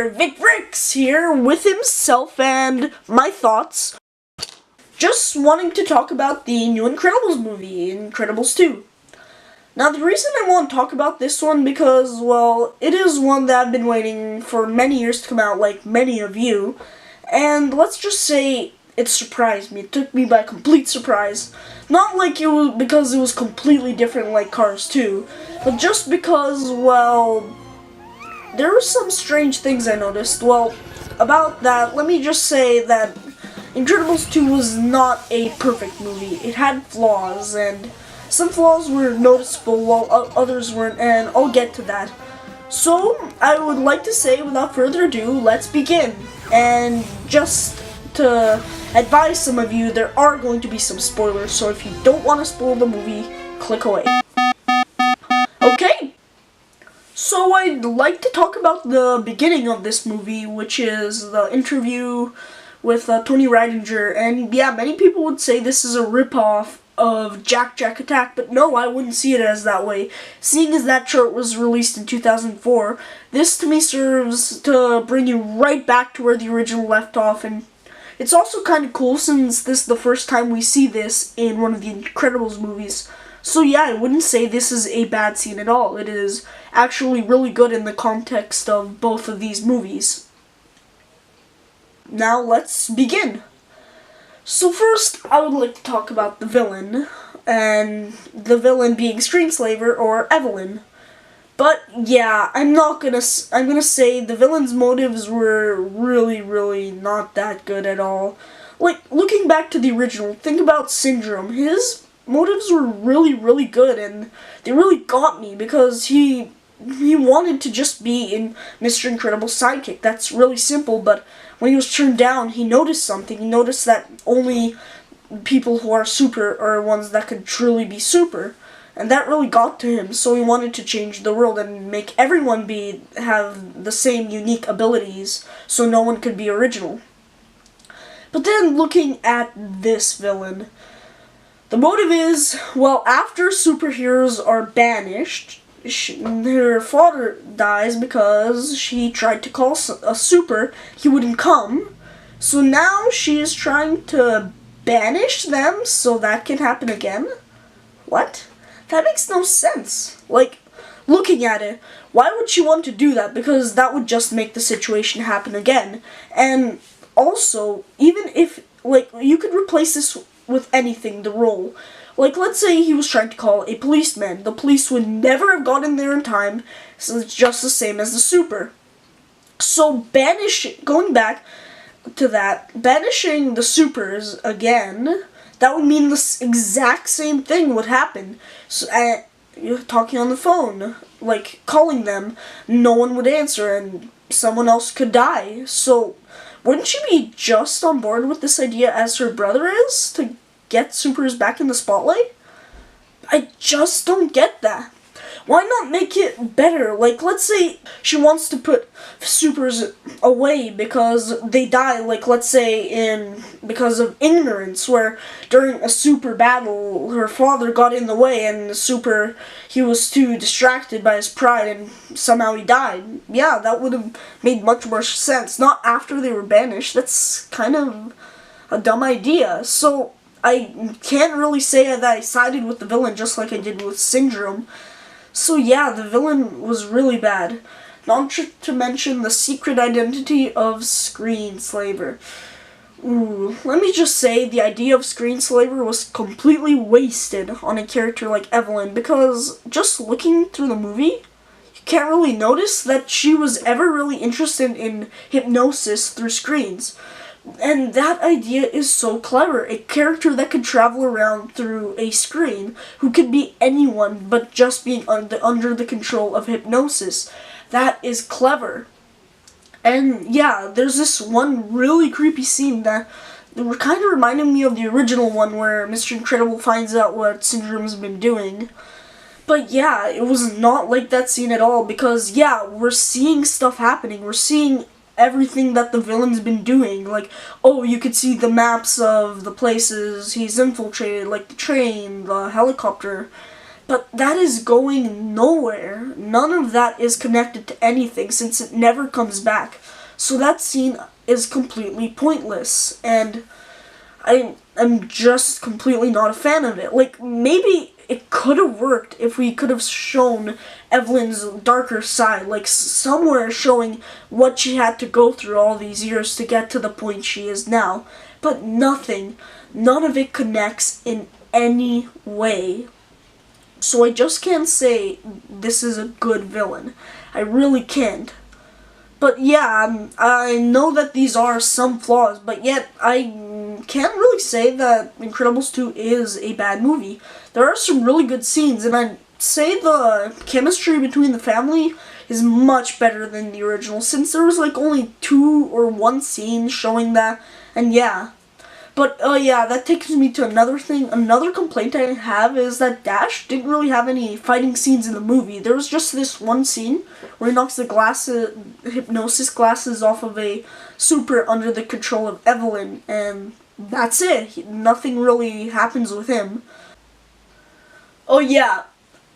there, Vic here with himself and my thoughts. Just wanting to talk about the new Incredibles movie, Incredibles 2. Now the reason I want to talk about this one because, well, it is one that I've been waiting for many years to come out, like many of you. And let's just say it surprised me. It took me by complete surprise. Not like it was because it was completely different like Cars 2, but just because, well, there were some strange things I noticed. Well, about that, let me just say that Incredibles 2 was not a perfect movie. It had flaws, and some flaws were noticeable while others weren't, and I'll get to that. So, I would like to say, without further ado, let's begin. And just to advise some of you, there are going to be some spoilers, so if you don't want to spoil the movie, click away. Okay, so I'd like to talk about the beginning of this movie, which is the interview with Tony Reidinger, and yeah, many people would say this is a ripoff of Jack Attack, but no, I wouldn't see it as that way. Seeing as that short was released in 2004, this to me serves to bring you right back to where the original left off, and it's also kind of cool since this is the first time we see this in one of the Incredibles movies. So yeah, I wouldn't say this is a bad scene at all. It is actually really good in the context of both of these movies. Now let's begin. So first, I would like to talk about the villain, and the villain being Screenslaver or Evelyn. But yeah, I'm gonna say the villain's motives were really not that good at all. Like, looking back to the original, think about Syndrome. His motives were really good, and they really got me because he wanted to just be in Mr. Incredible's sidekick. That's really simple, but when he was turned down, he noticed something. He noticed that only people who are super are ones that could truly be super. And that really got to him, so he wanted to change the world and make everyone have the same unique abilities, so no one could be original. But then, looking at this villain, the motive is, well, after superheroes are banished, her father dies because she tried to call a super, he wouldn't come, so now she is trying to banish them so that can happen again? What? That makes no sense. Like, looking at it, why would she want to do that? Because that would just make the situation happen again. And also, even if, like, you could replace this with anything, the role. Like, let's say he was trying to call a policeman. The police would never have gotten there in time, so it's just the same as the super. So going back to that, banishing the supers again, that would mean the exact same thing would happen. So, you're talking on the phone, like calling them, no one would answer and someone else could die. So, wouldn't she be just on board with this idea as her brother is, to get supers back in the spotlight? I just don't get that. Why not make it better? Like, let's say she wants to put supers away because they die, like, let's say because of ignorance, where during a super battle, her father got in the way and he was too distracted by his pride and somehow he died. Yeah, that would have made much more sense. Not after they were banished. That's kind of a dumb idea. So, I can't really say that I sided with the villain just like I did with Syndrome. So yeah, the villain was really bad. Not to mention the secret identity of Screenslaver. Ooh, let me just say the idea of Screenslaver was completely wasted on a character like Evelyn, because just looking through the movie, you can't really notice that she was ever really interested in hypnosis through screens. And that idea is so clever. A character that could travel around through a screen, who could be anyone but just being under the control of hypnosis. That is clever. And yeah, there's this one really creepy scene that kind of reminded me of the original one where Mr. Incredible finds out what Syndrome's been doing. But yeah, it was not like that scene at all, because yeah, we're seeing stuff happening. We're seeing everything that the villain's been doing. Like, oh, you could see the maps of the places he's infiltrated, like the train, the helicopter. But that is going nowhere. None of that is connected to anything since it never comes back. So that scene is completely pointless, and I'm just completely not a fan of it. Like, maybe it could have worked if we could have shown Evelyn's darker side, like somewhere showing what she had to go through all these years to get to the point she is now. But nothing, none of it connects in any way. So I just can't say this is a good villain. I really can't. But yeah, I know that these are some flaws, but yet I can't really say that Incredibles 2 is a bad movie. There are some really good scenes, and I'd say the chemistry between the family is much better than the original, since there was like only 2 or 1 scene showing that, and yeah. But yeah, that takes me to another thing. Another complaint I have is that Dash didn't really have any fighting scenes in the movie. There was just this one scene where he knocks the hypnosis glasses off of a super under the control of Evelyn, and that's it. Nothing really happens with him. Oh yeah,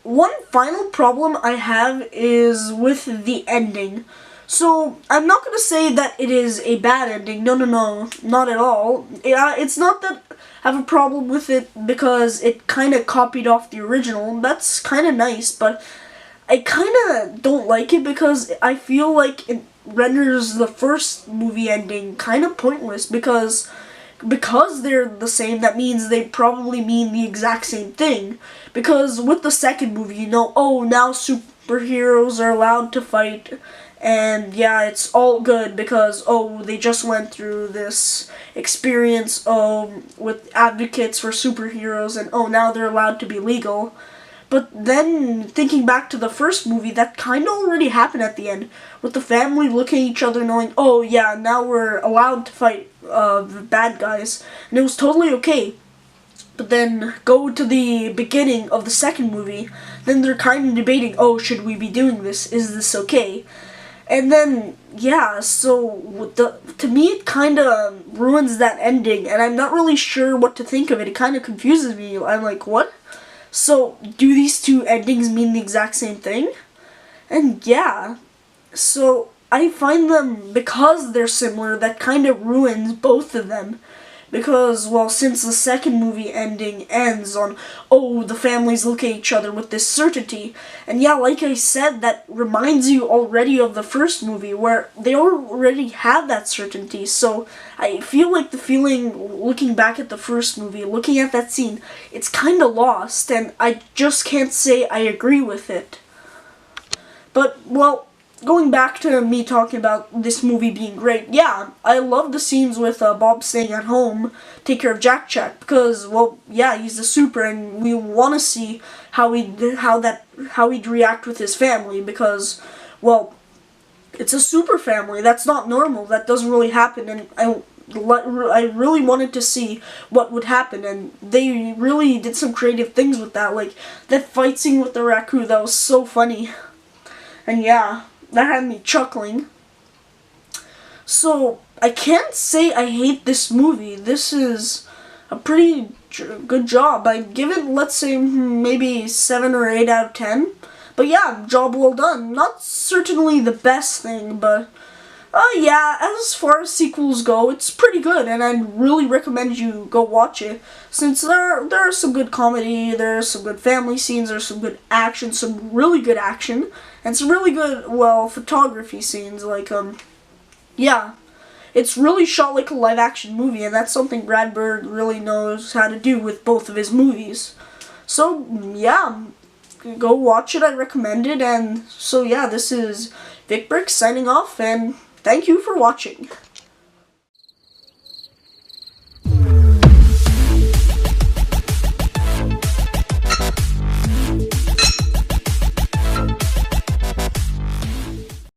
one final problem I have is with the ending. So, I'm not going to say that it is a bad ending. No, not at all. It's not that I have a problem with it because it kind of copied off the original. That's kind of nice, but I kind of don't like it because I feel like it renders the first movie ending kind of pointless because they're the same, that means they probably mean the exact same thing. Because with the second movie, you know, oh, now superheroes are allowed to fight. And yeah, it's all good because, oh, they just went through this experience with advocates for superheroes, and oh, now they're allowed to be legal. But then, thinking back to the first movie, that kind of already happened at the end, with the family looking at each other knowing, oh yeah, now we're allowed to fight the bad guys, and it was totally okay. But then, go to the beginning of the second movie, then they're kind of debating, oh, should we be doing this? Is this okay? And then, yeah, so to me it kind of ruins that ending, and I'm not really sure what to think of it. It kind of confuses me. I'm like, what? So, do these two endings mean the exact same thing? And yeah, so I find them, because they're similar, that kind of ruins both of them. Because, well, since the second movie ending ends on, oh, the families look at each other with this certainty. And yeah, like I said, that reminds you already of the first movie, where they already have that certainty. So I feel like the feeling, looking back at the first movie, looking at that scene, it's kind of lost, and I just can't say I agree with it. But, well, going back to me talking about this movie being great, yeah, I love the scenes with Bob staying at home, take care of Jack, because, well, yeah, he's the super, and we want to see how he'd react with his family, because, well, it's a super family. That's not normal. That doesn't really happen, and I really wanted to see what would happen, and they really did some creative things with that, like that fight scene with the raccoon. That was so funny, and yeah, that had me chuckling. So, I can't say I hate this movie. This is a pretty good job. I give it, let's say, maybe 7 or 8 out of 10. But yeah, job well done. Not certainly the best thing, but yeah, as far as sequels go, it's pretty good, and I'd really recommend you go watch it, since there are some good comedy, there's some good family scenes, there's some good action, some really good action, and some really good, well, photography scenes, like, yeah. It's really shot like a live-action movie, and that's something Brad Bird really knows how to do with both of his movies. So, yeah, go watch it, I recommend it, and so yeah, this is Vic Brick signing off, and thank you for watching.